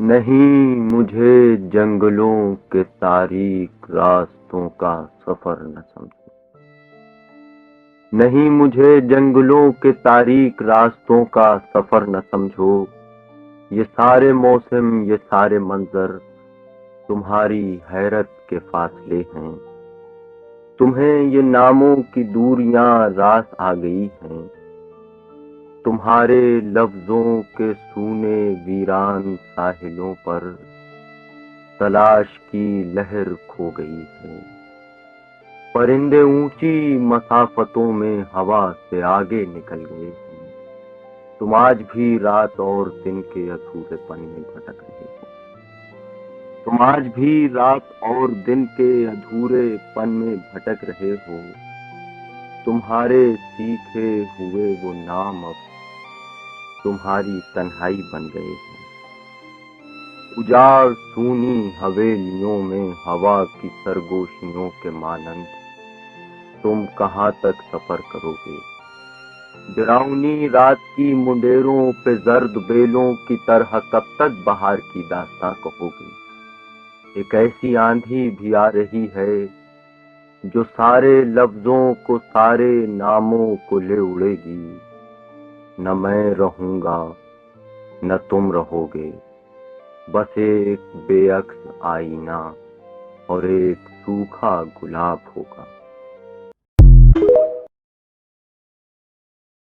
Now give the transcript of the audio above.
نہیں مجھے جنگلوں کے تاریک راستوں کا سفر نہ سمجھو، نہیں مجھے جنگلوں کے تاریک راستوں کا سفر نہ سمجھو۔ یہ سارے موسم، یہ سارے منظر تمہاری حیرت کے فاصلے ہیں۔ تمہیں یہ ناموں کی دوریاں راس آ گئی ہیں، تمہارے لفظوں کے سونے ویران ساحلوں پر تلاش کی لہر کھو گئی ہے۔ پرندے اونچی مسافتوں میں ہوا سے آگے نکل گئے ہیں، تم آج بھی رات اور دن کے ادھورے پن میں بھٹک رہے ہو۔ تم آج بھی رات اور دن کے ادھورے پن میں بھٹک رہے ہو۔ تمہارے سیکھے ہوئے وہ نام اب تمہاری تنہائی بن گئے ہیں۔ اجاڑ سونی حویلیوں میں ہوا کی سرگوشیوں کے مانند تم کہاں تک سفر کرو گے؟ ڈراؤنی رات کی منڈیروں پہ زرد بیلوں کی طرح کب تک بہار کی داستاں کہو گے؟ ایک ایسی آندھی بھی آ رہی ہے جو سارے لفظوں کو، سارے ناموں کو لے اڑے گی۔ نہ میں رہوں گا نہ تم رہو گے، بس ایک بے عکس آئینہ اور ایک سوکھا گلاب ہوگا۔